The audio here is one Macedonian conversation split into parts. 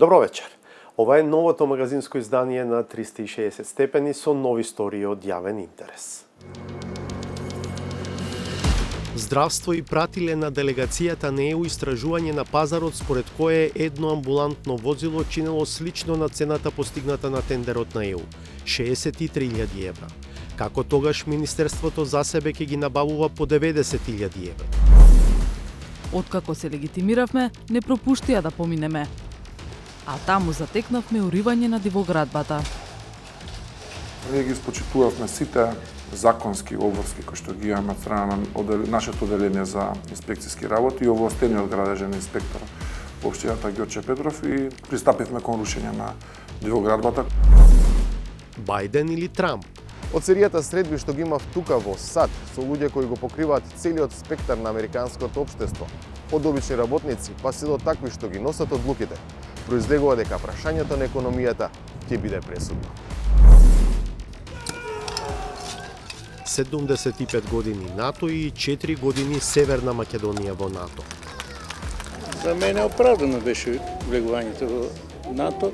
Добро вечер. Ова е новото магазинско издание на 360 степени со нови истории од јавен интерес. Здравство и пратиле на делегацијата на ЕУ истражување на пазарот според кое едно амбулантно возило чинело слично на цената постигната на тендерот на ЕУ – 63.000 евра. Како тогаш Министерството за себе ќе ги набавува по 90.000 евра. Откако се легитимиравме, не пропуштија да поминеме. А таму затекнавме уривање на дивоградбата. Ние ги испочитувавме сите законски обврски кои што ги имаме од страна на нашето одделение за инспекцијски работи и овластениот градежен инспектор во општината Ѓорче Петров и пристапивме кон рушење на дивоградбата. Бајден или Трамп? Од серијата средби што ги имав тука во САД, со луѓе кои го покриваат целиот спектар на американското општество, од обични работници, па се до такви што ги носат одлуките, произлегува дека прашањето на економијата ќе биде пресудно. 75 години НАТО и 4 години Северна Македонија во НАТО. За мене оправдано беше влегувањето во НАТО.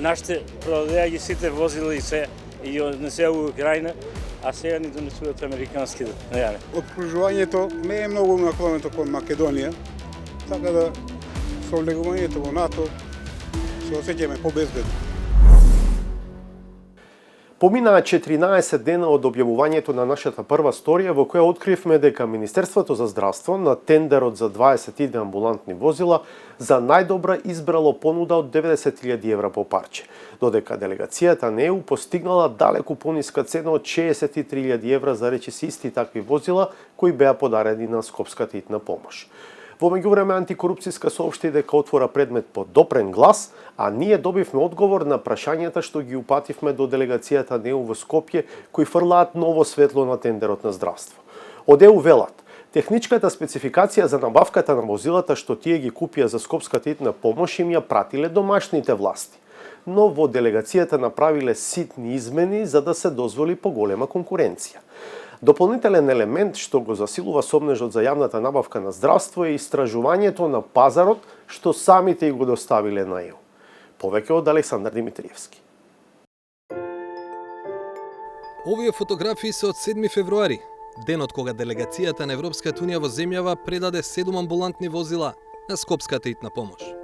Нашите продадеа сите возила и однесеа во Украина, а сега ни донесуваат американски најане. Обкружувањето не е многу наклонето кон Македонија, така да со влегувањето во НАТО се осеќаме побезбедно. Поминаа 14 дена од објавувањето на нашата прва сторија во која откривме дека Министерството за здравство на тендерот за 22 амбулантни возила за најдобра избрало понуда од 90.000 евра по парче, додека делегацијата на ЕУ постигнала далеку пониска цена од 63.000 евра за речиси исти такви возила кои беа подарени на Скопската итна помош. Во меѓувреме антикорупцијска соопшти дека отвора предмет по допрен глас, а ние добивме одговор на прашањата што ги упативме до делегацијата на ЕУ во Скопје, кои фрлаат ново светло на тендерот на здравство. Од ЕУ велат, техничката спецификација за набавката на возилата што тие ги купија за Скопската итна помош им ја пратиле домашните власти, но во делегацијата направиле ситни измени за да се дозволи поголема конкуренција. Дополнителен елемент што го засилува сомнежот за јавната набавка на здравство е истражувањето на пазарот што самите го доставиле на ЕУ. Повеќе од Александар Димитриевски. Овие фотографии се од 7 февруари, денот кога делегацијата на Европската унија во земјава предаде 7 амбулантни возила на Скопската итна помош.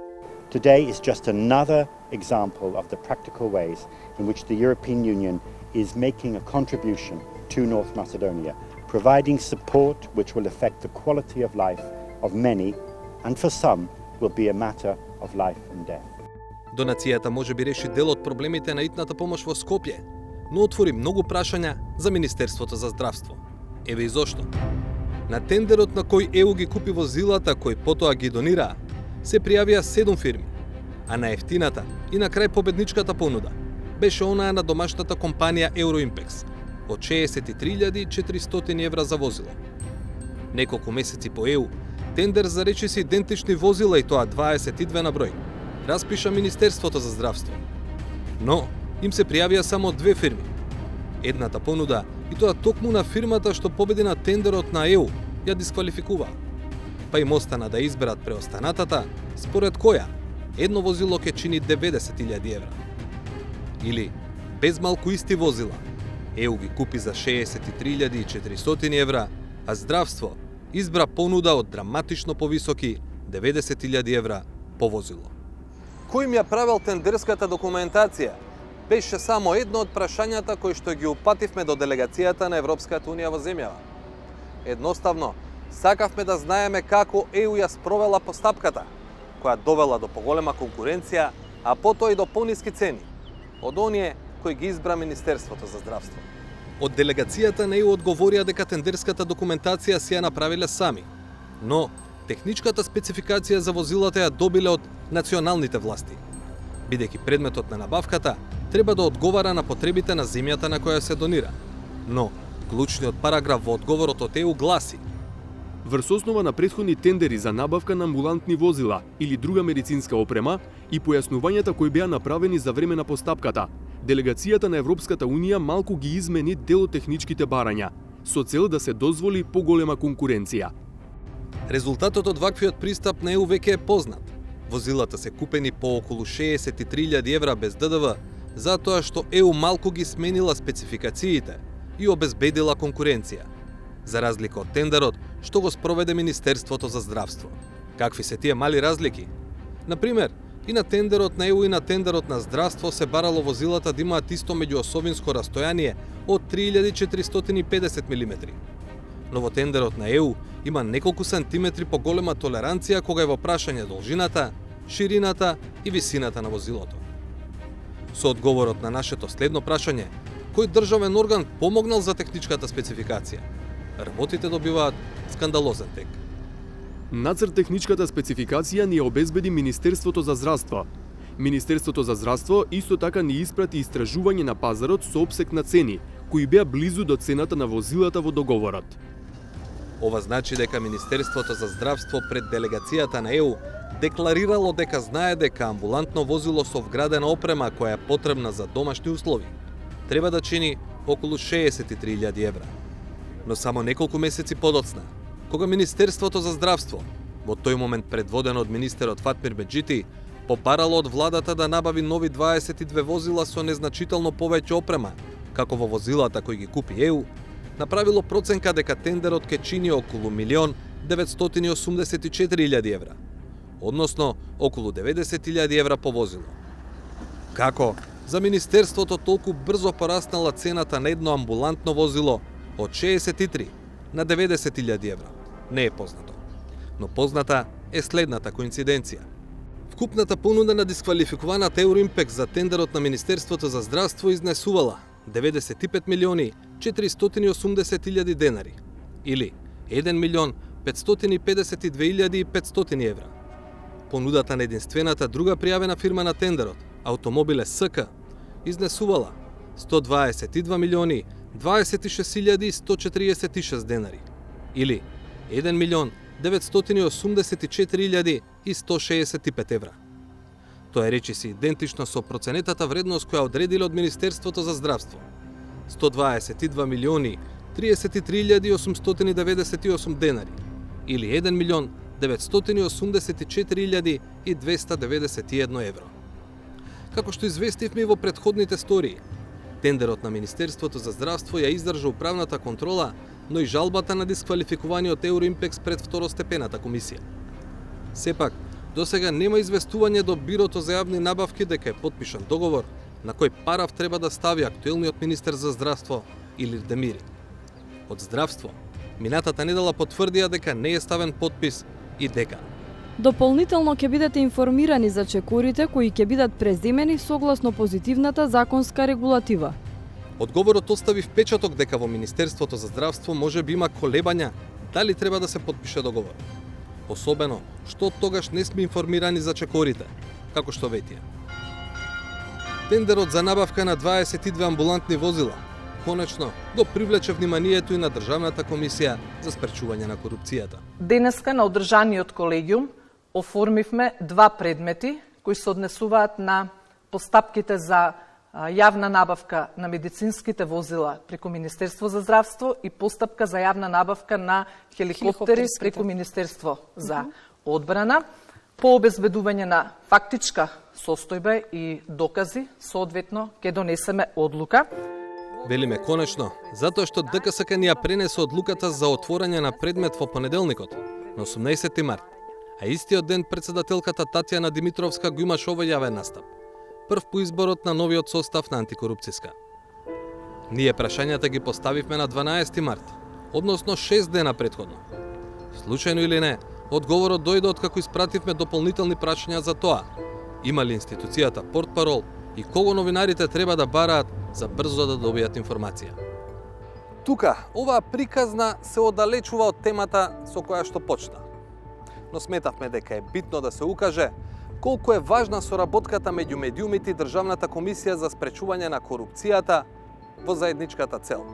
Today is just another example of the practical ways in which the European Union is making a contribution to North Macedonia, providing support which will affect the quality of life of many, and for some will be a matter of life and death. Донацијата може би реши дел од проблемите на итната помош во Скопје, но отвори многу прашања за Министерството за здравство. Еве и зошто. На тендерот на кој ЕУ ги купи возилата кои потоа ги донираа, се пријавија 7 фирми, а на ефтината и на крај победничката понуда беше онаа на домашната компанија Euroimpex од 63.400 евра за возило. Неколку месеци по ЕУ, тендер за речиси идентични возила и тоа 22 на број, распиша Министерството за здравство. Но им се пријавија само 2 фирми. Едната понуда, и тоа токму на фирмата што победи на тендерот на ЕУ, ја дисквалификуваа. Па им остана да изберат преостанатата, според која едно возило ќе чини 90.000 евра. Или, без малку исти возила, ЕУ ги купи за 63.400 евра, а здравство избра понуда од драматично повисоки 90.000 евра по возило. Кој им ја правел тендерската документација беше само едно од прашањата кои што ги упативме до делегацијата на Европската унија во земјава. Едноставно, сакавме да знаеме како ЕУ ја спровела постапката, која довела до поголема конкуренција, а потоа и до пониски цени од оние кои ги избра Министерството за здравство. Од делегацијата на ЕУ одговорија дека тендерската документација си ја направиле сами, но техничката спецификација за возилата ја добиле од националните власти, бидејќи предметот на набавката треба да одговара на потребите на земјата на која се донира. Но клучниот параграф во одговорот од ЕУ гласи: врз основа на претходни тендери за набавка на амбулантни возила или друга медицинска опрема и појаснувањата кои беа направени за време на постапката, делегацијата на Европската унија малку ги измени дел од техничките барања, со цел да се дозволи поголема конкуренција. Резултатот од ваквиот пристап на ЕУ веќе е познат. Возилата се купени по околу 63.000 евра без ДДВ, затоа што ЕУ малку ги сменила спецификациите и обезбедила конкуренција, за разлика од тендерот што го спроведе Министерството за здравство. Какви се тие мали разлики? Например, и на тендерот на ЕУ и на тендерот на здравство се барало возилата да имаат исто меѓуособинско растојание од 3450 мм. Но во тендерот на ЕУ има неколку сантиметри поголема толеранција кога е во прашање должината, ширината и висината на возилото. Со одговорот на нашето следно прашање, кој државен орган помогнал за техничката спецификација, работите добиваат скандалозен тек. Нацрт техничката спецификација ни ја обезбеди Министерството за здравство. Министерството за здравство исто така ни испрати истражување на пазарот со опсег на цени, кои беа близу до цената на возилата во договорот. Ова значи дека Министерството за здравство пред делегацијата на ЕУ декларирало дека знае дека амбулантно возило со вградена опрема која е потребна за домашни услови треба да чини околу 63.000 евра. Но само неколку месеци подоцна, кога Министерството за здравство, во тој момент предводено од министерот Фатмир Меджити, попарало од владата да набави нови 22 возила со незначително повеќе опрема, како во возилата кои ги купи ЕУ, направило проценка дека тендерот ќе чини околу 1.984.000 евра, односно околу 90.000 евра по возило. Како за Министерството толку брзо пораснала цената на едно амбулантно возило од 63 на 90.000 евра, не е познато. Но позната е следната коинциденција. Вкупната понуда на дисквалификуваната Евроимпекс за тендерот на Министерството за здравство изнесувала 95.480.000 денари, или 1.552.500 евра. Понудата на единствената друга пријавена фирма на тендерот, Автомобиле СК, изнесувала 126.026.146 денари, или 1.984.165 евра. Тоа е речиси идентично со проценетата вредност која одредиле од Министерството за здравство. 122.033.898 денари, или 1.984.291 евро. Како што известивме и во претходните стории, тендерот на Министерството за здравство ја издржа управната контрола, но и жалбата на дисквалификуваниот Евроимпекс пред второстепената комисија. Сепак, досега нема известување до Бирото за јавни набавки дека е потпишан договор на кој параф треба да стави актуелниот министер за здравство Илир Демири. Од здравство, минатата недела потврдија дека не е ставен потпис и дека дополнително ќе бидете информирани за чекорите кои ќе бидат преземени согласно позитивната законска регулатива. Одговорот остави впечаток дека во Министерството за здравство може би има колебања дали треба да се потпише договор. Особено што од тогаш не сме информирани за чекорите, како што ветија. Тендерот за набавка на 22 амбулантни возила конечно го привлече вниманието и на Државната комисија за спречување на корупцијата. Денеска на одржаниот колегиум оформивме два предмети кои се однесуваат на постапките за јавна набавка на медицинските возила преку Министерство за здравство и постапка за јавна набавка на хеликоптери преку Министерство за одбрана по обезбедување на фактичка состојба и докази, соодветно ќе донесеме одлука. Велиме конечно, затоа што ДКСК ни ја пренесе одлуката за отворање на предмет во понеделникот, на 18 март, а истиот ден председателката Татјана Димитровска го имаше овој јавен настап, прв по изборот на новиот состав на антикорупцијска. Ние прашањата ги поставивме на 12 март, односно 6 дена претходно. Случајно или не, одговорот дојде откако испративме дополнителни прашања за тоа, има ли институцијата портпарол и кого новинарите треба да бараат за брзо да добијат информација. Тука, оваа приказна се оддалечува од темата со која што почна. Но сметавме дека е битно да се укаже колку е важна соработката меѓу медиумите и Државната комисија за спречување на корупцијата во заедничката цел.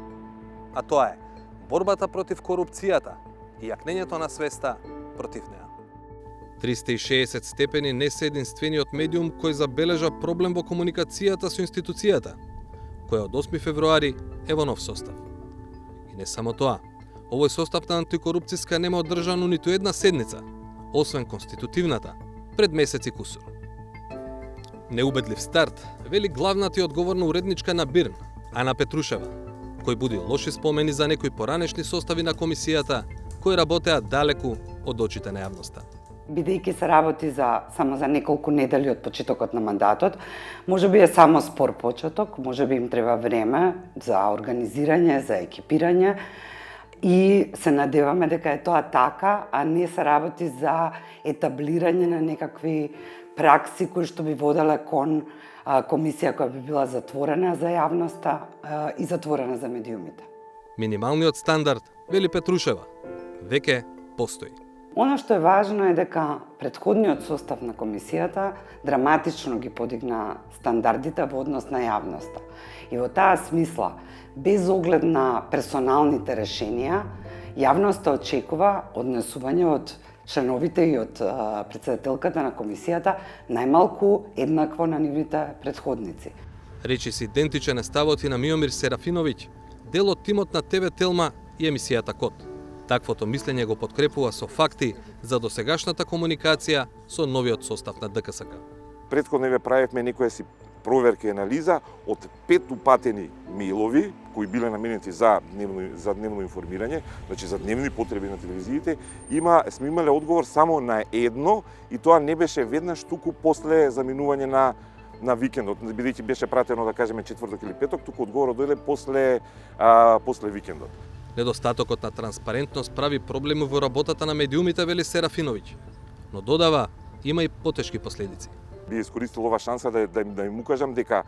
А тоа е борбата против корупцијата и јакнењето на свеста против неа. 360 степени не се единствениот медиум кој забележа проблем во комуникацијата со институцијата, која од 8 февруари е во нов состав. И не само тоа, овој состав на антикорупцијска нема одржано ниту една седница, освен конститутивната, пред месеци кусур. Неубедлив старт, вели главната и одговорна уредничка на БИРН, Ана Петрушева, кој буди лоши спомени за некои поранешни состави на комисијата, кои работеа далеку од очите на јавноста. Бидејќи се работи само за неколку недели од почетокот на мандатот, може би е само спор почеток, може би им треба време за организирање, за екипирање и се надеваме дека е тоа така, а не се работи за етаблирање на некакви пракси кои што би воделе кон комисија која би била затворена за јавноста и затворена за медиумите. Минималниот стандард, вели Петрушева, веќе постои. Оно што е важно е дека претходниот состав на комисијата драматично ги подигна стандардите во однос на јавноста. И во таа смисла, без оглед на персоналните решенија, јавноста очекува однесување од членовите и од председателката на комисијата најмалку еднакво на нивните претходници. Речи се идентичен е ставот и на Миомир Серафиновиќ, дел од тимот на ТВ Телма и емисијата Код. Таквото мислење го подкрепува со факти за досегашната комуникација со новиот состав на ДКСК. Претходно ве правевме некоја си проверка и анализа од 5 упатени мејлови кои биле наменети за дневно информирање, значи за дневни потреби на телевизиите, сме имале одговор само на едно и тоа не беше веднаш, туку после заминување на викендот, бидејќи беше пратено да кажеме четврток или петок, туку одговорот дојде после викендот. Недостатокот на транспарентност прави проблеми во работата на медиумите, вели Серафиновиќ, но додава има и потешки последици. Би искористил ова шанса да им укажам дека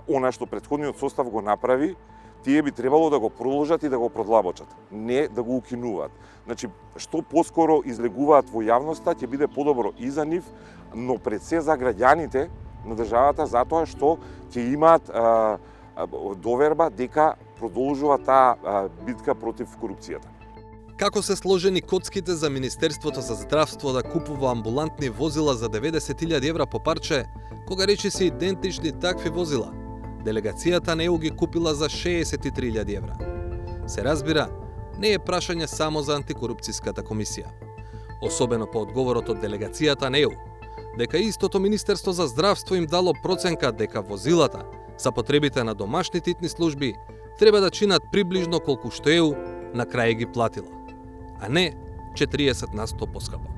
она што претходниот состав го направи, тие би требало да го продолжат и да го продлабочат, не да го укинуваат. Значи, што поскоро излегуваат во јавноста, ќе биде подобро и за нив, но пред се за граѓаните на државата, затоа што ќе имаат доверба дека продолжува таа битка против корупцијата. Како се сложени коцките за Министерството за здравство да купува амбулантни возила за 90.000 евра по парче, кога речи се идентични такви возила? Делегацијата на ЕУ ги купила за 63.000 евра. Се разбира, не е прашање само за антикорупцијската комисија. Особено по одговорот од делегацијата на ЕУ, дека истото Министерство за здравство им дало проценка дека возилата за потребите на домашните итни служби треба да чинат приближно колку што ЕУ на крај ги платила, а не 40% поскапо.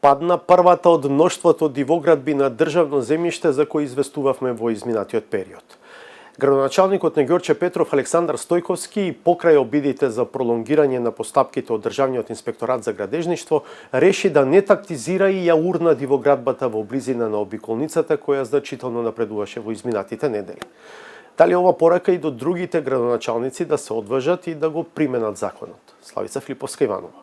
Падна првата од мноштвото дивоградби на државно земјиште за кои известувавме во изминатиот период. Градоначалникот на Ѓорче Петров Александар Стојковски покрај обидите за пролонгирање на постапките од Државниот инспекторат за градежништво реши да не тактизира и ја урна дивоградбата во близина на обиколницата која значително напредуваше во изминатите недели. Дали ова порака и до другите градоначалници да се одважат и да го применат законот? Славица Филиповска-Иванова.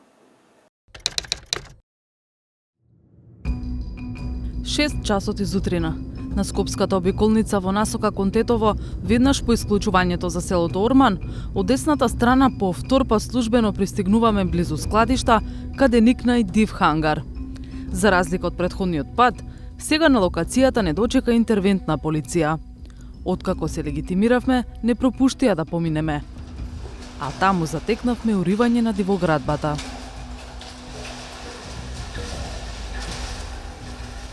6 часот изутрина. На Скопската обиколница во насока кон Тетово, веднаш по исклучувањето за селото Орман, од десната страна по вторпат службено пристигнуваме близу складишта, каде никна и див хангар. За разлика од претходниот пат, сега на локацијата не дочека интервентна полиција. Откако се легитимиравме, не пропуштија да поминеме. А таму затекнавме уривање на дивоградбата.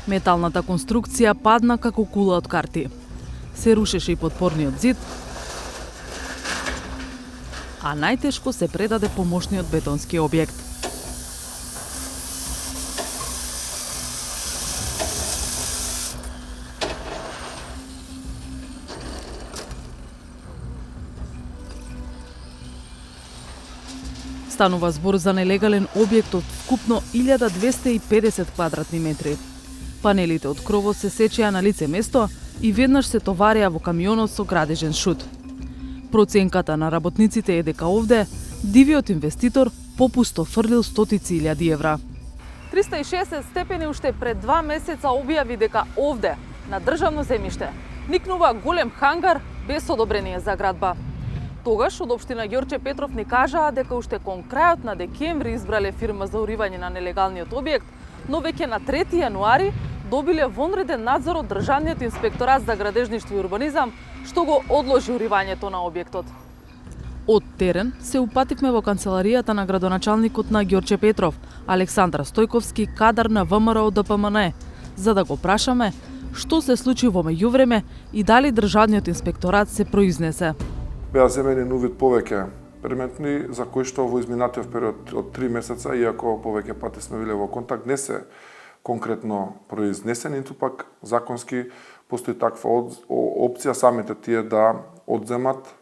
Металната конструкција падна како кула од карти. Се рушеше и подпорниот зид, а најтешко се предаде помошниот бетонски објект. Станува збор за нелегален објект од вкупно 1250 квадратни метри. Панелите од кровот се сечеа на лице место и веднаш се товареа во камионот со градежен шут. Проценката на работниците е дека овде дивиот инвеститор попусто фрлил стотици илјади евра. 360 степени уште пред 2 месеца објави дека овде, на државно земјиште, никнува голем хангар без одобрение за градба. Тогаш од општина Ѓорче Петров ни кажаа дека уште кон крајот на декември избрале фирма за уривање на нелегалниот објект, но веќе на 3 јануари добиле вонреден надзор од Државниот инспекторат за градежништво и урбанизам, што го одложи уривањето на објектот. Од терен се упативме во канцеларијата на градоначалникот на Ѓорче Петров, Александар Стојковски, кадар на ВМРО ДПМН, за да го прашаме што се случи во меѓувреме и дали државниот инспекторат се произнесе. Беа земени нови повеќе предметни за кои што во изминатиот период од 3 месеца, иако повеќе пати сме биле во контакт, не се конкретно произнесени, ниту пак законски постои таква опција самите тие да одземат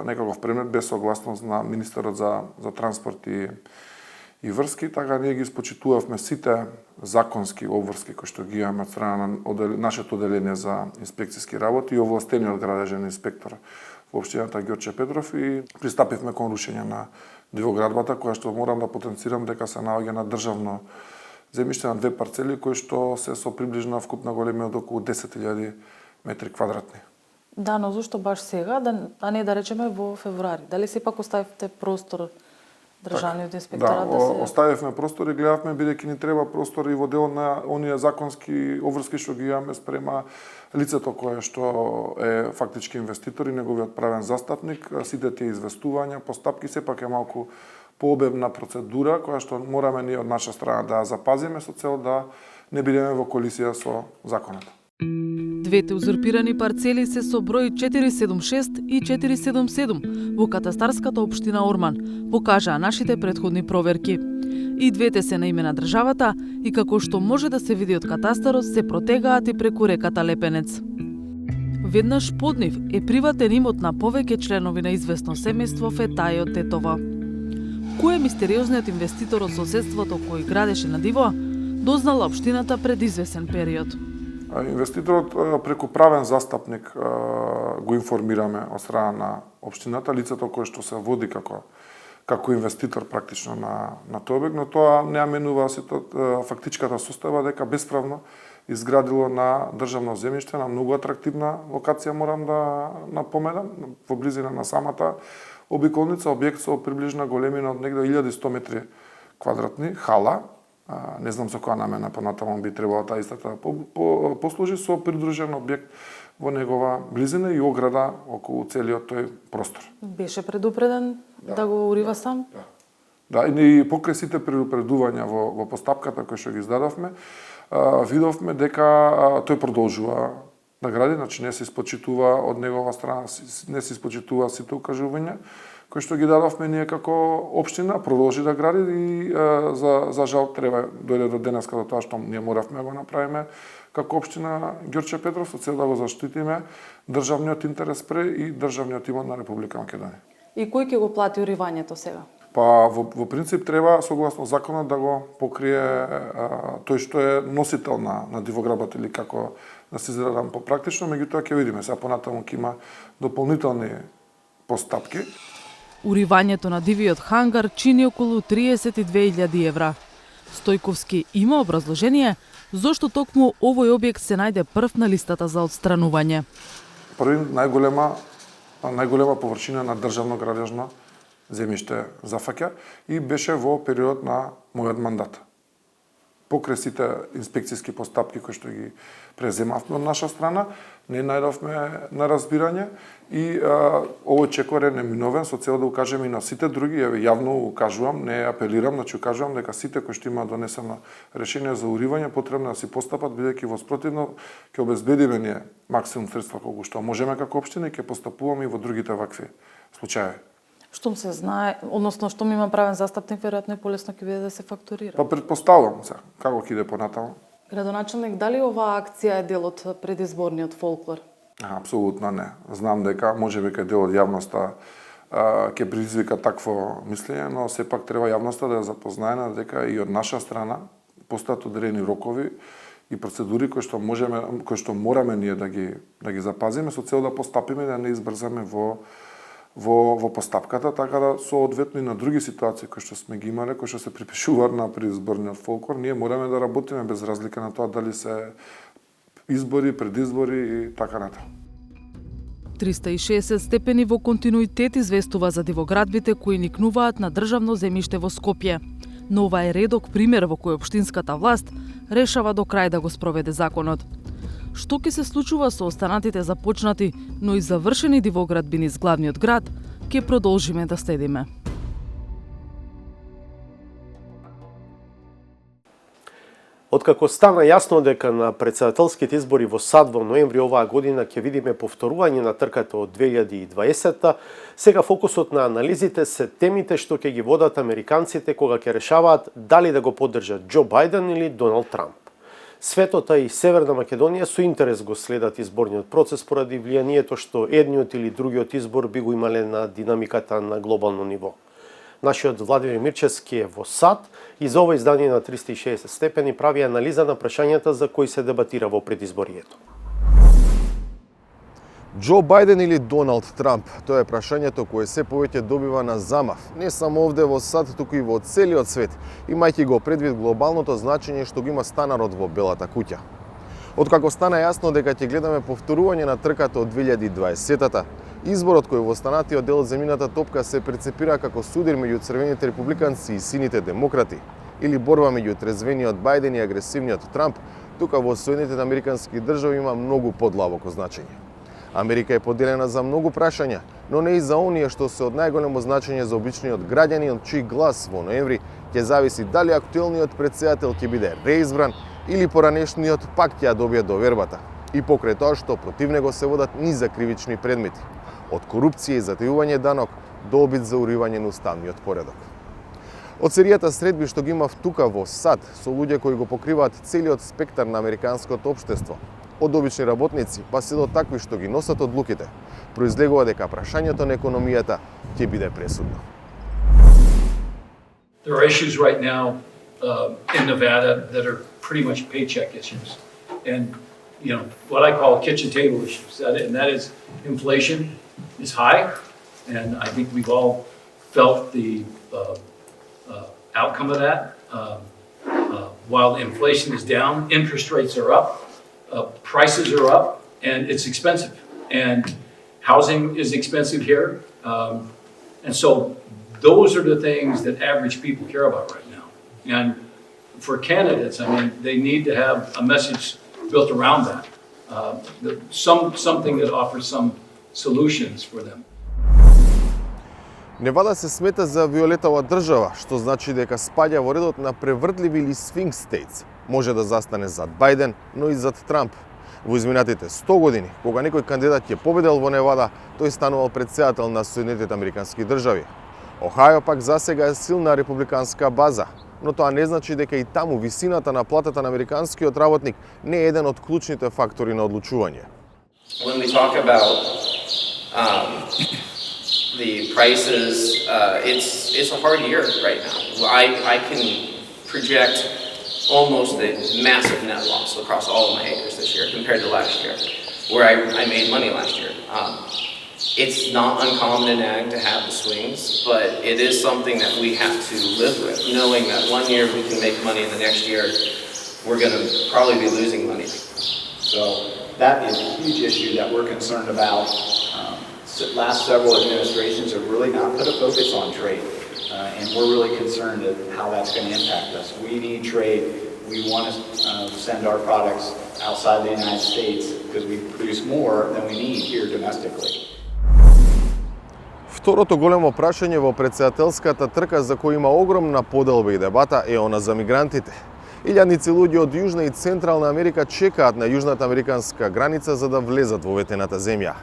некаков предмет без согласност на министерот за транспорт и врски, така ние ги испочитувавме сите законски обврски кои што ги имаме од страна на нашето одделение за инспекциски работи и овластениот градежен инспектор во општината Ѓорче Петров и пристапивме кон рушење на дивоградбата, која што морам да потенцирам дека се наоѓа на државно земјиште на 2 парцели кои што се со приближна вкупна големина од околу 10.000 метри квадратни. Да, но зашто баш сега, а не да речеме во февруари? Дали сепак оставивте простор државниот инспекторат да се... оставивме простор и гледавме бидејќи ни треба простор и во дел на оние законски обврски што ги имаме спрема лицето кое што е фактички инвеститор и неговиот правен застапник, сите тие известувања, постапки сепак е малку пообемна процедура која што мораме ние од наша страна да ја запазиме со цел да не бидеме во колизија со законот. Двете узурпирани парцели се со број 476 и 477 во катастарската општина Орман, покажаа нашите претходни проверки. И двете се на име на државата и како што може да се види од катастарот се протегаат и преку реката Лепенец. Веднаш под нив е приватен имот на повеќе членови на известно семејство Фетајо Тетова. Кој е мистериозниот инвеститор од соседството кој градеше на диво, дознала општината пред известен период. Инвеститорот преку правен застапник го информираме од страна на општината, лицето кое што се води како инвеститор практично на тој објект, но тоа не аменува фактичката состава дека бесправно изградило на државно земјиште на многу атрактивна локација, морам да напоменам, во близина на самата обиколница, објект со приближна големина од негде 1100 метри квадратни, хала, не знам со која намена понатаму би требало таа истата послужи, со придружен објект во негова близина и ограда околу целиот тој простор. Беше предупреден да го урива сам? Да, и покрај сите предупредувања во постапката кои што ги издадовме, видовме дека тој продолжува да гради, значи не се испочитува од негова страна, не се испочитува сите укажувања кои што ги дадовме ние како општина, продолжи да гради и за жал треба дојде до денеска до тоа што ние моравме да го направиме како општина Ѓорче Петров со цел да го заштитиме државниот интерес и државниот имот на Република Македонија. И кој ќе го плати уривањето сега? Па во принцип треба согласно законот да го покрие тој што е носител на дивоградбата или како да се изредам попрактично, меѓутоа ќе видиме сега понатаму ќе има дополнителни постапки. Уривањето на дивиот хангар чини околу 32.000 евра. Стојковски има образложение зошто токму овој објект се најде прв на листата за отстранување. Први најголема површина на државно градежно земјиште зафаќа и беше во период на мојот мандат. Покрај сите инспекцијски постапки кои што ги преземавме од наша страна, не најдовме на разбирање и овој чекор е неминовен со цел да укажеме и на сите други, јавно укажувам, не апелирам, значи укажувам дека сите кои што имаат донесено решение за уривање потребно да си постапат, бидејќи во спротивно ќе обезбедиме ние максимум средства колку што можеме како општина и ќе постапуваме и во другите вакви случаи. Штом се знае, односно штом има правен застапник, веројатно и полесно ќе биде да се фактурира. Па претпоставувам се, како ќе иде понатаму. Градоначалник, дали оваа акција е дел од предизборниот фолклор? Апсолутно не. Знам дека можеби кај дел од јавноста ќе предизвика такво мислење, но сепак треба јавноста да ја запознаена дека и од наша страна постојат одредени рокови и процедури кои што мораме ние да ги запазиме со цел да постапиме да не избрзаме во постапката, така да соодветно и на други ситуации кои што сме ги имале, кои што се припишуваат на предизборниот фолклор, ние мораме да работиме без разлика на тоа дали се избори, предизбори и така натаму. 360 степени во континуитет известува за дивоградбите кои никнуваат на државно земјиште во Скопје. Но ова е редок пример во кој општинската власт решава до крај да го спроведе законот. Што ќе се случува со останатите започнати, но и завршени дивоградби низ главниот град, ќе продолжиме да следиме. Откако стана јасно дека на претседателските избори во САД во ноември оваа година ќе видиме повторување на трката од 2020-та, сега фокусот на анализите се темите што ќе ги водат американците кога ќе решаваат дали да го поддржат Џо Бајден или Доналд Трамп. Светота и Северна Македонија со интерес го следат изборниот процес поради влијанието што едниот или другиот избор би го имале на динамиката на глобално ниво. Нашиот Владимир Мирчевски е во САД и за ова издание на 360 степени прави анализа на прашањата за кои се дебатира во предизборието. Џо Бајден или Доналд Трамп? Тоа е прашањето кое се повеќе добива на замав, не само овде во САД, туку и во целиот свет, имајќи го предвид глобалното значење што го има станарот во Белата куќа. Откако стана јасно дека ќе гледаме повторување на трката од 2020-та, изборот кој во останатиот дел од земјината топка се прецепира како судир меѓу црвените републиканци и сините демократи, или борба меѓу трезвениот Бајден и агресивниот Трамп, тука во Соединетите американски држави има многу подлабоко значење. Америка е поделена за многу прашања, но не и за оние што се од најголемо значење за обичниот граѓанин, од чиј глас во ноември ќе зависи дали актуелниот претседател ќе биде реизбран или поранешниот пак ќе ја добие довербата. И покрај тоа што против него се водат низа кривични предмети, од корупција и затајување данок до обид за уривање на уставниот поредок. Од серијата средби што ги имав тука во САД со луѓе кои го покриваат целиот спектар на американското општество, од обични работници па се до такви што ги носат одлуките, произлегува дека прашањето на економијата ќе биде пресудно. There are issues right now in Nevada that are pretty much paycheck issues, and what I call kitchen table issues, and that is inflation is high, and I think we've all felt the outcome of that. While inflation is down, interest rates are up, prices are up, and it's expensive. And housing is expensive here. And so those are the things that average people care about right now. And for candidates, I mean, they need to have a message built around that. Something that offers some solutions for them. Невада се смета за виолетова држава, што значи дека спаѓа во редот на превртливи или swing states. Може да застане зад Бајден, но и зад Трамп. Во изминатите 100 години, кога некој кандидат ќе победел во Невада, тој станувал претседател на Соединетите американски држави. Охајо пак засега е силна републиканска база, но тоа не значи дека и таму висината на платата на американскиот работник не е еден од клучните фактори на одлучување. When we talk about the prices, it's a hard year right now. I can project almost a massive net loss across all of my acres this year compared to last year, where I made money last year. It's not uncommon in ag to have the swings, but it is something that we have to live with, knowing that one year we can make money and the next year we're going to probably be losing money. So that is a huge issue that we're concerned about. Last several administrations have really not put a focus on trade, and we're really concerned at how that's going to impact us. We need trade. We want to send our products outside the United States because we produce more than we need here domestically. Второто големо прашање во претседателската трка за кој има огромна поделба и дебата е она за мигрантите. Илјадници луѓе од Јужна и Централна Америка чекаат на јужната американска граница за да влезат во ветената земја.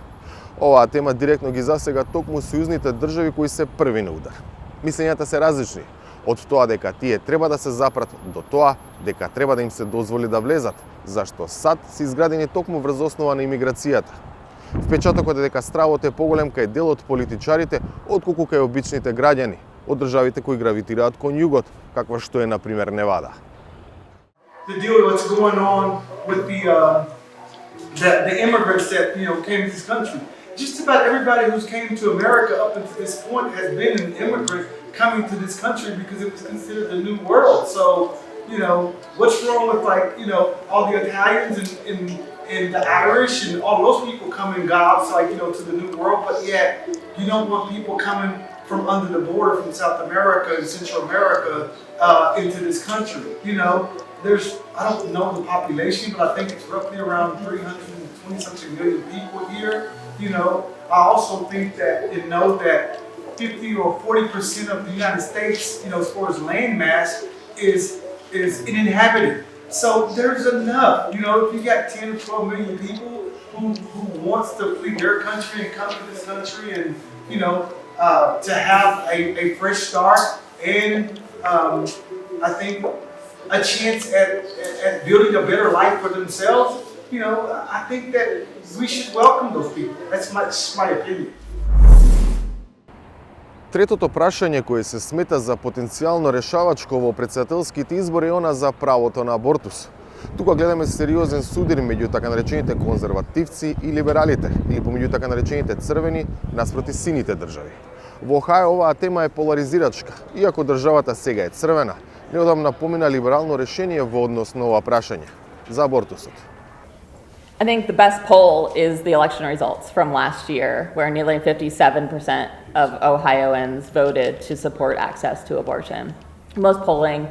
Оваа тема директно ги засега токму сојузните држави кои се први на удар. Мислењата се различни, од тоа дека тие треба да се запрат до тоа дека треба да им се дозволи да влезат, зашто САД се изградени токму врз основа на имиграцијата. Впечатокот е дека стравот е поголем кај дел од политичарите отколку кај обичните граѓани од државите кои гравитираат кон југот, каква што е на пример Невада. The deal what's going on with the immigrants that came to this country. Just about everybody who's came to America up until this point has been an immigrant coming to this country because it was considered the new world. So, what's wrong with all the Italians and the Irish and all those people coming gobs to the new world, but yet you don't want people coming from under the border from South America and Central America into this country. I don't know the population, but I think it's roughly around 320 20-something million people here. You know, I also think that you know that 50 or 40% of the United States, you know, as far as land mass, is uninhabited. So there's enough. You know, if you got 10 or 12 million people who wants to flee their country and come to this country, and you know, to have a fresh start, and I think a chance at building a better life for themselves. You know, I think that we should welcome those people. That's my opinion. Третото прашање кое се смета за потенцијално решавачко во претседателските избори е она за правото на абортус. Тука гледаме сериозен судир меѓу така наречените конзервативци и либералите, или помеѓу така наречените црвени наспроти сините држави. Во Охајо оваа тема е поларизирачка, иако државата сега е црвена, неодамна помина либерално решение во однос на ова прашање за абортусот. I think the best poll is the election results from last year, where nearly 57% of Ohioans voted to support access to abortion. Most polling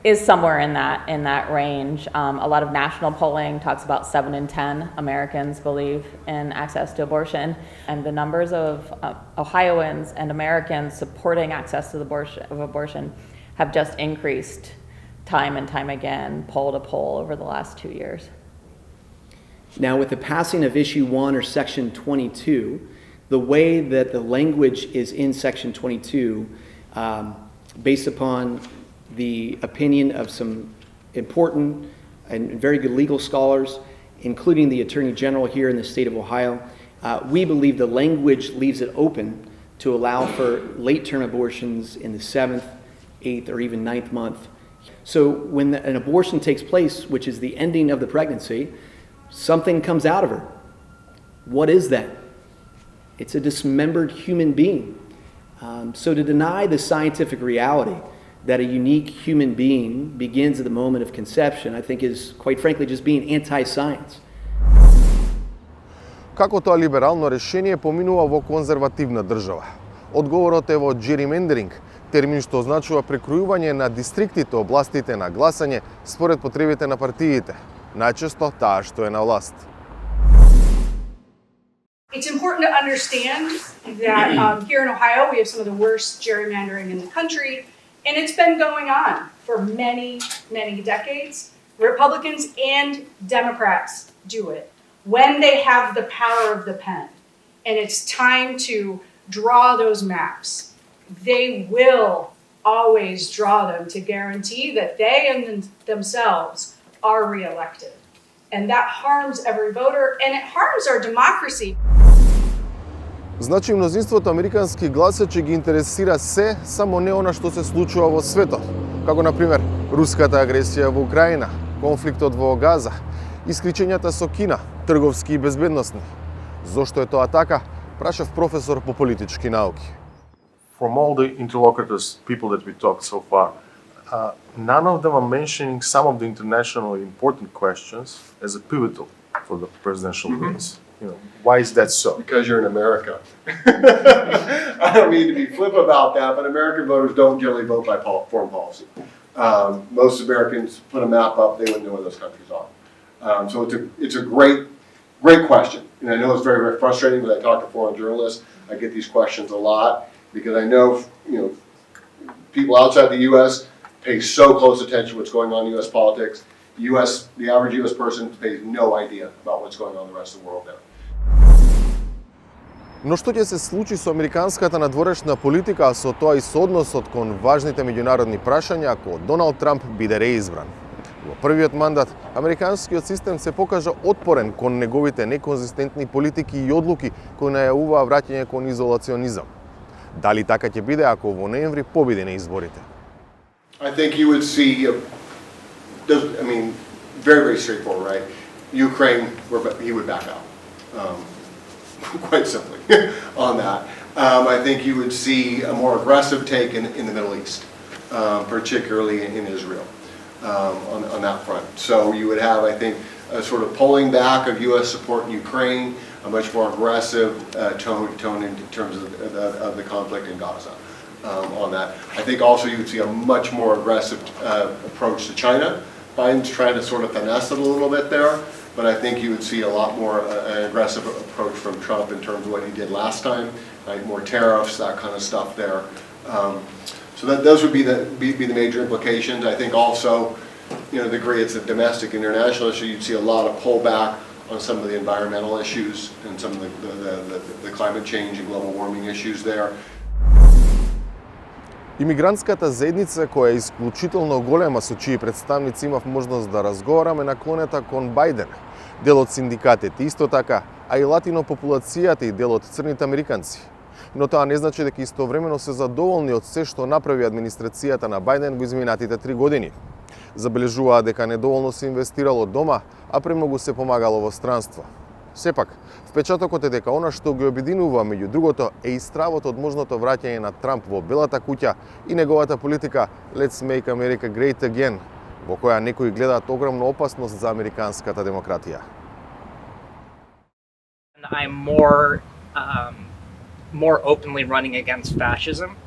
is somewhere in that range. A lot of national polling talks about 7 in 10 Americans believe in access to abortion, and the numbers of Ohioans and Americans supporting access to abortion have just increased time and time again, poll to poll, over the last 2 years. Now, with the passing of Issue 1 or Section 22, the way that the language is in Section 22, based upon the opinion of some important and very good legal scholars, including the Attorney General here in the state of Ohio, we believe the language leaves it open to allow for late-term abortions in the 7th, 8th, or even 9th month. So when an abortion takes place, which is the ending of the pregnancy, something comes out of her. What is that? It's a dismembered human being. So to deny the scientific reality that a unique human being begins at the moment of conception, I think is, quite frankly, just being anti-science. Како тоа либерално решение поминува во конзервативна држава? Одговорот е во gerrymandering, термин што означува прекројување на дистриктите, областите на гласање според потребите на партиите. Најчесто таа што е на власт. It's important to understand that here in Ohio we have some of the worst gerrymandering in the country, and it's been going on for many, many decades. Republicans and Democrats do it when they have the power of the pen, and it's time to draw those maps. They will always draw them to guarantee that they and themselves are re-elected. And that harms every voter, and it harms our democracy. Значи мнозинството американски гласачи ги интересира се, само не она што се случува во светот, како на пример руската агресија во Украина, конфликтот во Газа, исклучењата со Кина, трговски и безбедносни. Зошто е тоа така? Прашав професор по политички науки. From all the interlocutors, people that we talked so far, none of them are mentioning some of the internationally important questions as a pivotal for the presidential race. You know, why is that so? Because you're in America. I don't mean to be flip about that, but American voters don't generally vote by foreign policy. Most Americans put a map up, they wouldn't know where those countries are. So it's a great question. And I know it's very, very frustrating, but I talk to foreign journalists. I get these questions a lot because I know, people outside the U.S. pay so close attention to what's going on in U.S. politics. The average U.S. person pays no idea about what's going on in the rest of the world now. Но што ќе се случи со американската надворешна политика, а со тоа и со односот кон важните меѓународни прашања ако Доналд Трамп биде реизбран? Во првиот мандат, американскиот систем се покажа отпорен кон неговите неконзистентни политики и одлуки кои најавуваа враќање кон изолационизам. Дали така ќе биде ако во ноември победи на изборите? I think you would see, very, very straightforward, right? Ukraine, he would back out, quite simply, on that. I think you would see a more aggressive take in the Middle East, particularly in Israel, on that front. So you would have, I think, a sort of pulling back of U.S. support in Ukraine, a much more aggressive tone in terms of the conflict in Gaza. On that. I think also you would see a much more aggressive approach to China. Biden's trying to sort of finesse it a little bit there, but I think you would see a lot more an aggressive approach from Trump in terms of what he did last time, right? More tariffs, that kind of stuff there. So those would be the major implications. I think also, you know, the degree it's a domestic international issue, you'd see a lot of pullback on some of the environmental issues and some of the climate change and global warming issues there. Имигрантската заедница, која е исклучително голема, со чии представници имав можност да разговараме, наклонета кон Бајден. Дел од синдикатите исто така, а и латино популацијата и дел од црните американци. Но тоа не значи дека истовремено се задоволни од се што направи администрацијата на Бајден во изминатите 3 години. Забележуваат дека недоволно се инвестирало дома, а премногу се помагало во странство. Сепак, впечатокот е дека она што ги обединува меѓу другото е и стравот од можното враќање на Трамп во Белата куќа и неговата политика Let's Make America Great Again, во која некои гледаат огромна опасност за американската демократија. I'm more openly running against fascism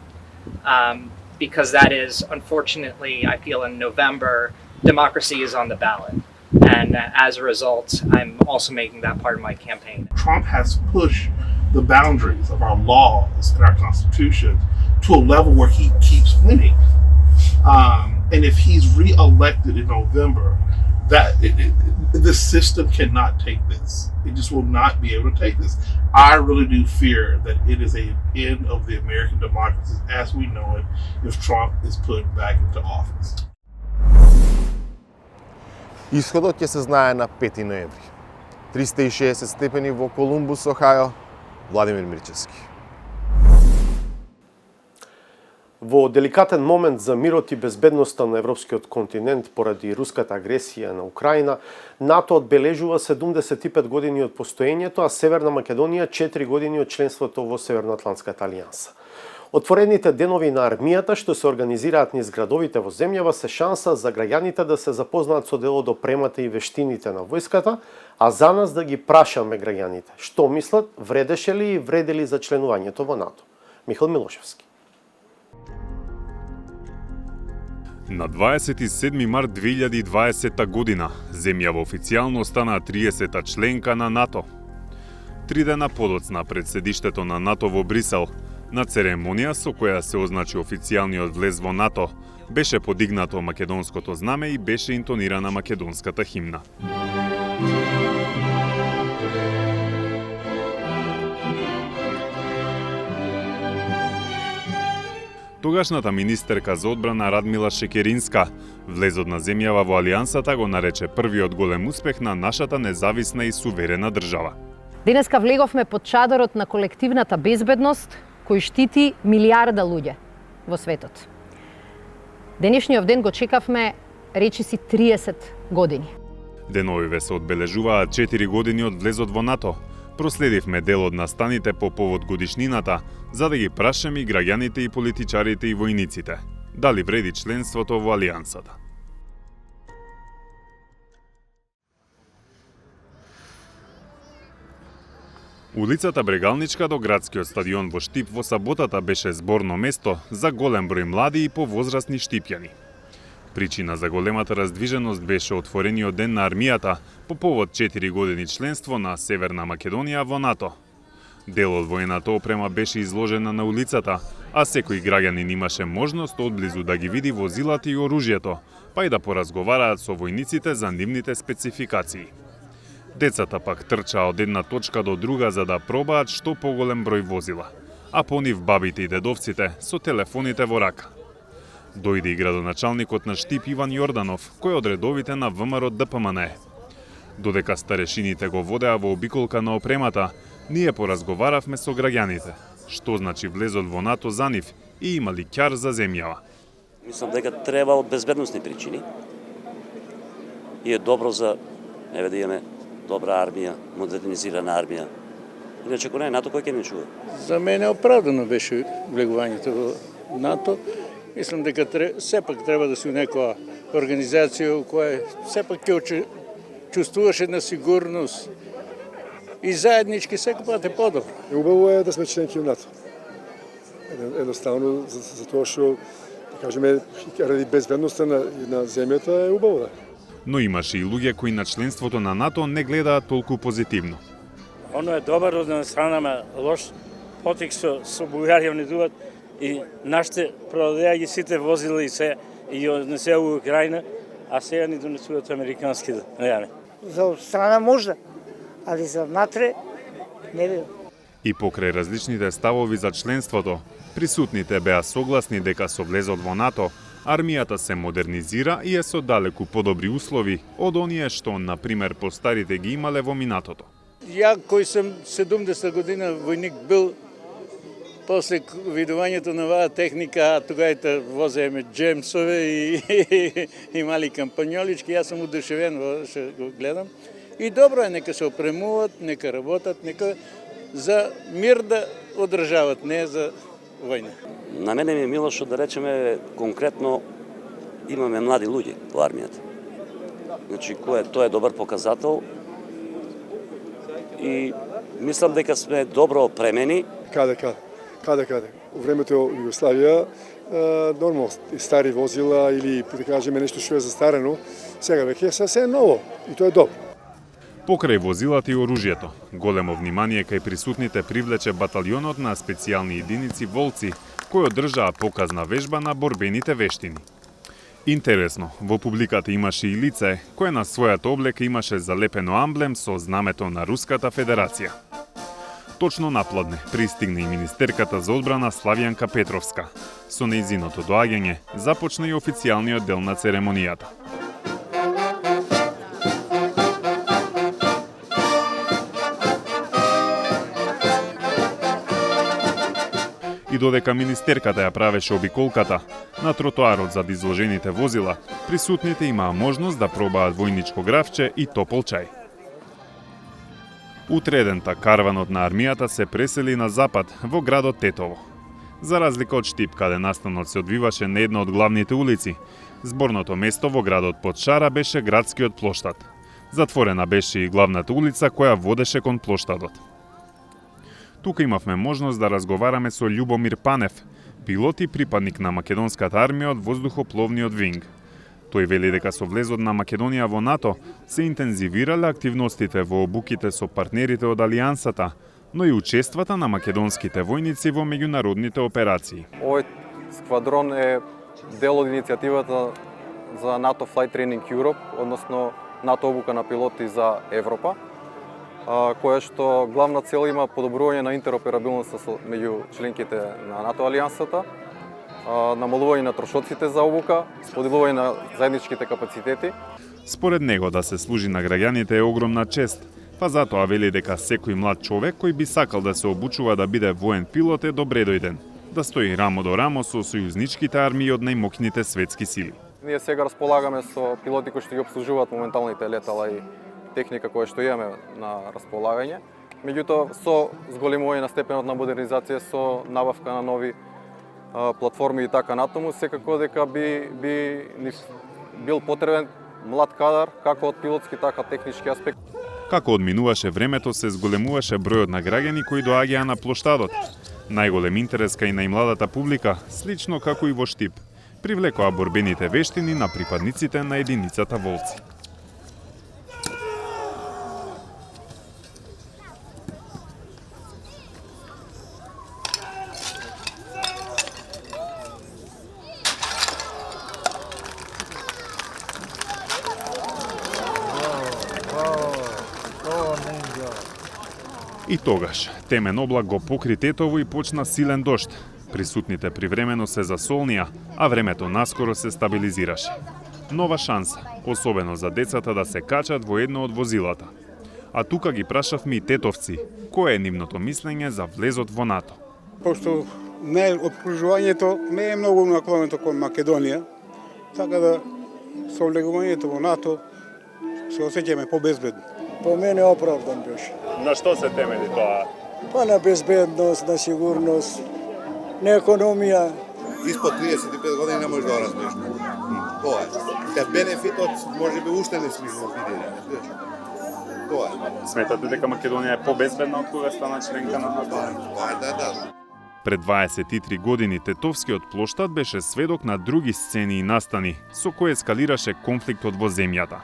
because that is, unfortunately, I feel in November, democracy is on the ballot. And as a result, I'm also making that part of my campaign. Trump has pushed the boundaries of our laws and our Constitution to a level where he keeps winning. And if he's re-elected in November, the system cannot take this. It just will not be able to take this. I really do fear that it is an end of the American democracy as we know it if Trump is put back into office. Исходот ќе се знае на 5 ноември. 360 степени во Колумбус, Охајо. Владимир Мирчевски. Во деликатен момент за мирот и безбедноста на европскиот континент поради руската агресија на Украина, НАТО одбележува 75 години од постоењето, а Северна Македонија 4 години од членството во Северноатлантската алијанса. Отворените денови на армијата што се организираат низ градовите во земјава се шанса за граѓаните да се запознаат со дел од опремата и вештините на војската, а за нас да ги прашаме граѓаните што мислат, вредеше ли и вреди ли за членувањето во НАТО. Михаил Милошевски. На 27 март 2020 година земјава официјално стана 30-та членка на НАТО. 3 дена подоцна пред седиштето на НАТО во Брисел, на церемонија со која се означи официјалниот влез во НАТО, беше подигнато македонското знаме и беше интонирана македонската химна. Тогашната министерка за одбрана Радмила Шекеринска, влезот на земјава во алијансата го нарече првиот голем успех на нашата независна и суверена држава. Денеска влеговме под чадорот на колективната безбедност, кој штити милиарда луѓе во светот. Денешниот ден го чекавме речиси 30 години. Деновиве се одбележуваат 4 години од влезот во НАТО. Проследивме дел од настаните по повод годишнината, за да ги прашаме и граѓаните и политичарите и војниците дали вреди членството во алијансата. Улицата Брегалничка до градскиот стадион во Штип во саботата беше зборно место за голем број млади и повозрасни штипјани. Причина за големата раздвиженост беше отворениот ден на армијата по повод 4 години членство на Северна Македонија во НАТО. Дел од воената опрема беше изложена на улицата, а секој граѓанин имаше можност одблизу да ги види возилата и оружјето, па и да поразговараат со војниците за нивните спецификации. Децата пак трчаа од една точка до друга за да пробаат што поголем број возила, а по нив бабите и дедовците со телефоните во рака. Дојде и градоначалникот на Штип Иван Јорданов, кој од редовите на ВМРО ДПМН. Додека старешините го водеа во обиколка на опремата, ние поразговаравме со граѓаните, што значи влезот во НАТО за нив и имали ќар за земјава. Мислам дека треба од безбедносни причини и е добро за да имаме добра армија, модернизирана армија. Иначе ако не, НАТО кој ќе не чува? За мене оправдано беше влегувањето во НАТО. Мислам дека сепак треба да си у некоја организација која сепак ќе чувствуваш една сигурност и заеднички секој пат е подобро. Убаво е да сме членки у НАТО. Едноставно за тоа што, да кажеме, ради безбедноста на земјата е убаво да. Но имаше и луѓе кои на членството на НАТО не гледаат толку позитивно. Оно е добар од една страна, ма лош потик со Бугарија внедуваат и нашите продадеа ги сите возила и се и однесеа у Украина, а сега ни донесуваат американски да. За страна можда, али за внатре не би. И покрај различните ставови за членството, присутните беа согласни дека со влезот во НАТО, армијата се модернизира и е со далеку подобри услови од оние што, например, постарите ги имале во минатото. Ја кој сум 70 година војник бил, после видувањето на оваа техника, тогајте воземе джемсове и мали кампањолички, јас сум удушевен што го гледам. И добро е, нека се опремуваат, нека работат, нека за мир да одржават, не за војна. На мене ми е мило што да речеме конкретно имаме млади луѓе во армијата. Значи, тоа е добар показател и мислам дека сме добро опремени. Каде? У времето Југославија нормално стари возила или да кажеме нешто што е застарено, сега веќе е сасвем ново и тоа е добро. Покрај возилата и оружјето, големо внимание кај присутните привлече баталјонот на специјални единици Волци, кој одржаа показна вежба на борбените вештини. Интересно, во публиката имаше и лице кое на својата облека имаше залепено амблем со знамето на Руската Федерација. Точно напладне пристигна и министерката за одбрана Славјанка Петровска. Со нејзиното доаѓање започна и официјалниот дел на церемонијата. И додека министерката ја правеше обиколката, на тротоарот зад изложените возила, присутните имаа можност да пробаат војничко гравче и топол чај. Утредента карванот на армијата се пресели на запад во градот Тетово. За разлика од Штип, каде настанот се одвиваше на една од главните улици, зборното место во градот под шара беше градскиот плоштад. Затворена беше и главната улица која водеше кон плоштадот. Тука имавме можност да разговараме со Љубомир Панев, пилот и припадник на македонската армија од воздухопловниот винг. Тој вели дека со влезот на Македонија во НАТО се интензивирале активностите во обуките со партнерите од Алијансата, но и учествата на македонските војници во меѓународните операции. Овој сквадрон е дел од иницијативата за НАТО Flight Training Europe, односно НАТО обука на пилоти за Европа, која што главна цел има подобрување на интероперабилноста меѓу членките на НАТО Алијансата, намалување на трошоците за обука, споделување на заедничките капацитети. Според него да се служи на граѓаните е огромна чест, па затоа вели дека секој млад човек кој би сакал да се обучува да биде воен пилот е добре дојден, да стои рамо до рамо со сојузничките армии од најмокните светски сили. Ние сега располагаме со пилоти кои што ги обслужуваат моменталните летала и техника која што имаме на располагање. Меѓутоа, со зголемување на степенот на модернизација, со набавка на нови платформи и така натаму, секако дека би бил потребен млад кадар, како од пилотски, така технички аспект. Како одминуваше времето, се зголемуваше бројот на граѓани кои доаѓаа на плоштадот. Најголем интерес кај најмладата публика, слично како и во Штип, привлекоа борбените вештини на припадниците на единицата Волци. И тогаш, темен облак го покри Тетово и почна силен дожд. Присутните привремено се засолнија, а времето наскоро се стабилизираше. Нова шанса, особено за децата да се качат во едно од возилата. А тука ги прашавме и тетовци, кое е нивното мислење за влезот во НАТО. Пошто обкружувањето не е многу наклонето кон Македонија, така да со влегувањето во НАТО се осеќаме побезбедни. По мене оправдан беше. На што се темели тоа? Па на безбедност, на сигурност, на економија. Испод 35 години не можеш да разбереш. Тоа е. Те бенефитот може би уште не сме го видели. Тоа е. Сметате дека Македонија е побезбедна од кога стана членка на НАТО? Да. Пред 23 години Тетовскиот плоштад беше сведок на други сцени и настани, со кои ескалираше конфликтот во земјата.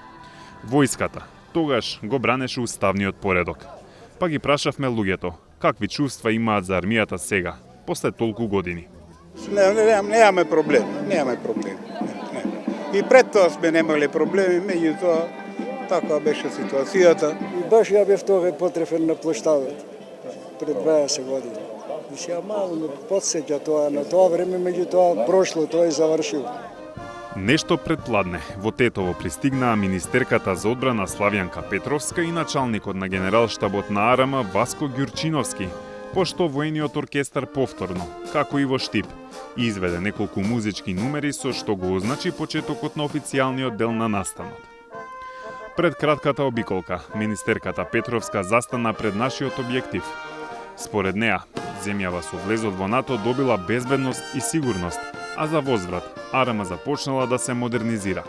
Војската тогаш го бранеше уставниот поредок. Па ги прашавме луѓето, какви чувства имаат за армијата сега, после толку години. Немаме проблем. И пред тоа сме немале проблеми, меѓутоа така беше ситуацијата. Баш ја бев тоа потрефен на площадот пред 20 години. И сега малку ме подсеќа тоа на тоа време, меѓутоа прошло, тоа е завршило. Нешто предпладне во Тетово пристигнаа министерката за одбрана Славјанка Петровска и началникот на генералштабот на АРМ Васко Ѓурчиновски, пошто воениот оркестар повторно, како и во Штип, изведе неколку музички numери со што го означи почетокот на официјалниот дел на настанот. Пред кратката обиколка, министерката Петровска застана пред нашиот објектив. Според неа, земјава со влезот во НАТО добила безбедност и сигурност, а за возврат АРМ започнала да се модернизира.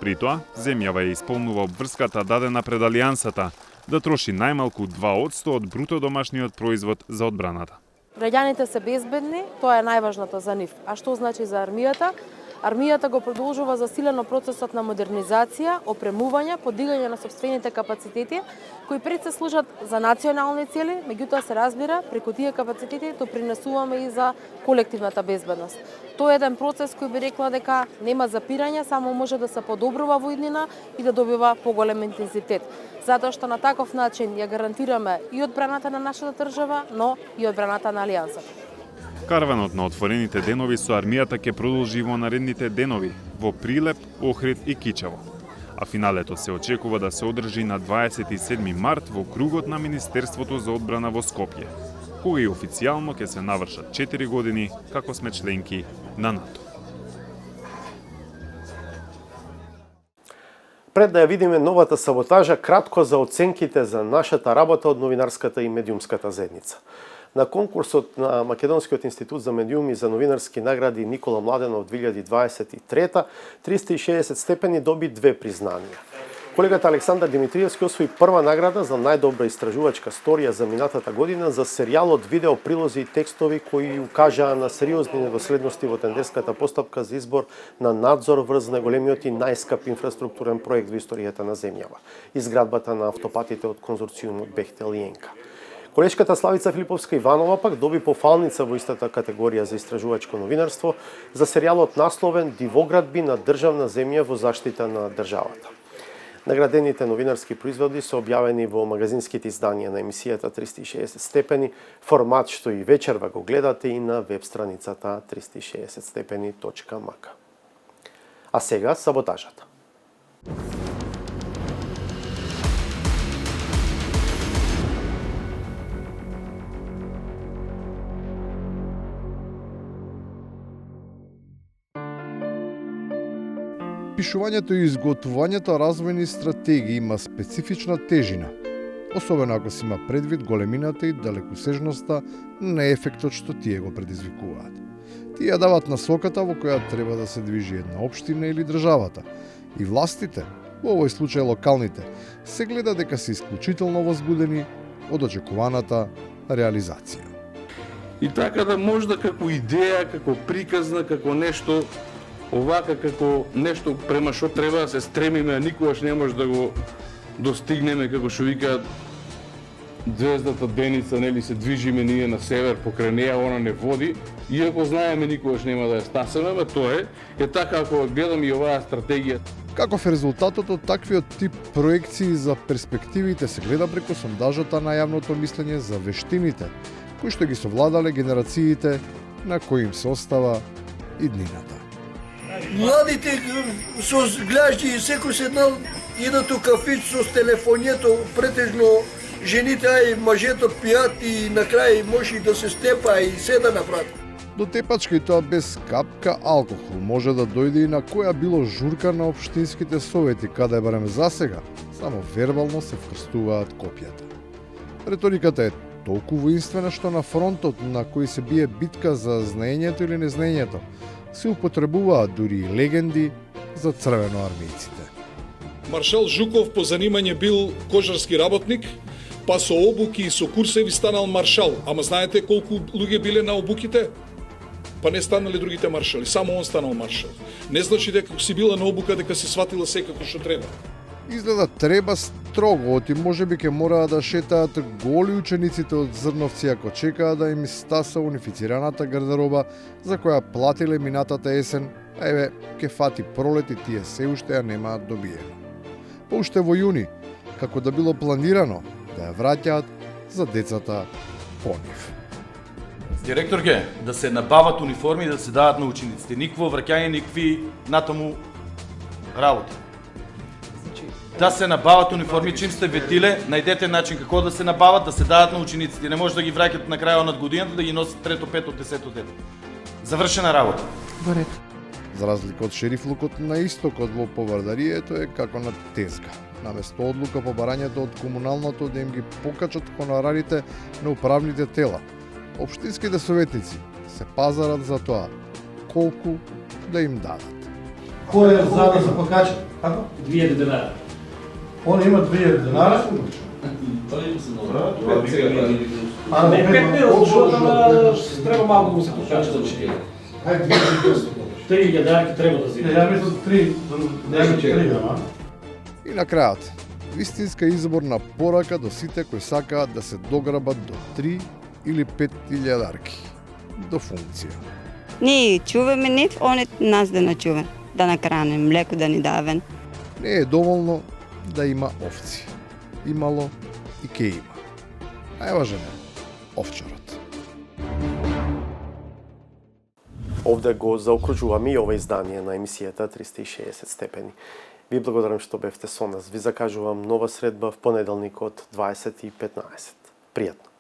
При тоа, земјава ја исполнува обврската дадена пред Алијансата да троши најмалку 2% од бруто домашниот производ за одбраната. Граѓаните се безбедни, тоа е најважното за нив. А што значи за армијата? Армијата го продолжува засилено процесот на модернизација, опремување, подигање на сопствените капацитети, кои пред се служат за национални цели, меѓутоа се разбира, преку тие капацитети допринесуваме и за колективната безбедност. Тоа е еден процес кој би рекла дека нема запирање, само може да се подобрува во иднина и да добива поголем интензитет. Затоа што на таков начин ја гарантираме и одбраната на нашата држава, но и одбраната на Алијансата. Караванот на отворените денови со армијата ќе продолжи во наредните денови во Прилеп, Охрид и Кичево. А финалето се очекува да се одржи на 27 март во кругот на Министерството за одбрана во Скопје, кога и официјално ќе се навршат 4 години како сме членки на НАТО. Пред да ја видиме новата саботажа, кратко за оценките за нашата работа од новинарската и медиумската заедница. На конкурсот на Македонскиот институт за медиуми за новинарски награди Никола Младенов 2023, 360 степени доби 2 признанија. Колегата Александар Димитриевски освои прва награда за најдобра истражувачка сторија за минатата година за серијалот видео прилози и текстови кои укажаа на сериозни недоследности во тендерската постапка за избор на надзор врз најголемиот и најскап инфраструктурен проект во историјата на земјава, изградбата на автопатите од конзорциумот Бехтел и Енка. Колешката Славица Филиповска Иванова пак доби пофалница во истата категорија за истражувачко новинарство за серијалот насловен Дивоградби на државна земја во заштита на државата. Наградените новинарски производи се објавени во магазинските изданија на емисијата 360 степени, формат што и вечерва го гледате и на веб страницата 360stepeni.mk. А сега саботажата. Пишувањето и изготвувањето развојни стратегии има специфична тежина, особено ако се има предвид големината и далекосежноста на ефектот што тие го предизвикуваат. Тие дават насоката во која треба да се движи една општина или државата, и властите, во овој случај локалните, се гледа дека се исклучително возбудени од очекуваната реализација. И така да можда како идеја, како приказна, како нешто овака како нешто према што треба да се стремиме, а никогаш не може да го достигнеме, како што викаат звездата деница, нели се движиме ние на север покрај неа, она не води, иако знаеме никогаш нема да ја стасаме, тоа е така ако гледам и оваа стратегија. Каков е резултатот од таквиот тип проекции за перспективите се гледа преку сондажата на јавното мислење за вештините, кои што ги совладале генерациите на кои им се остава иднината. Младите со глажди секој седнал идат у кафич со телефонието, претежно жените и мажето пијат и на крај може да се степа и седа на врат. До тепачка и тоа без капка алкохол може да дојде и на која било журка на општинските совети, каде барем засега само вербално се вкрстуваат копјата. Реториката е толку воинствена што на фронтот на кој се бие битка за знаењето или незнаењето се употребуваат дури и легенди за црвеноармијците. Маршал Жуков по занимање бил кожарски работник, па со обуки и со курсеви станал маршал. Ама знаете колку луѓе биле на обуките? Па не станале другите маршали, само он станал маршал. Не значи дека си била на обука дека се сватила секако што треба. Изгледа треба строго, оти можеби ќе мораат да шетаат голи учениците од Зрновци ако чекаат да им стаса унифицираната гардероба за која платиле минатата есен, а еве ќе фати пролет и тие се уште ја немаат добиено. Па уште во јуни, како да било планирано, да ја враќаат за децата по нив. Директорке, да се набават униформи и да се дадат на учениците. Никво враќање, никакви натаму работи. Да се набават униформи, чим сте ветиле, најдете начин како да се набават, да се дадат на учениците. Не може да ги враќат на крајот на годината, да ги носат трето, пето, десето дете. Завршена работа. Борет. За разлика од шерифлукот на истокот во Повардарието е како на тезга. Наместо одлука по барањето од комуналното да им ги покачат хонорарите на управните тела, општинските советници се пазарат за тоа колку да им дадат. Кој е за да се покача? Како? 2000 денара. Он има 2000 денара. А не 5000, защото треба малко да му се покача за учителя. Хајде 2500. 3000 треба да зима. Ја мислам 3, да ја 3, ама. И на крајот, вистинска изборна порака до сите кои сакаат да се дограбат до 3 или 5000 дарки до функција. Ние чуваме нив, они нас да начуваме, да накранем, млеко да ни давен. Не е доволно да има овци. Имало и ке има. Најважен е овчарот. Овде го заокружуваме и ова издание на емисијата 360 степени. Ви благодарам што бевте со нас. Ви закажувам нова средба в понеделникот 20:15. Пријатно.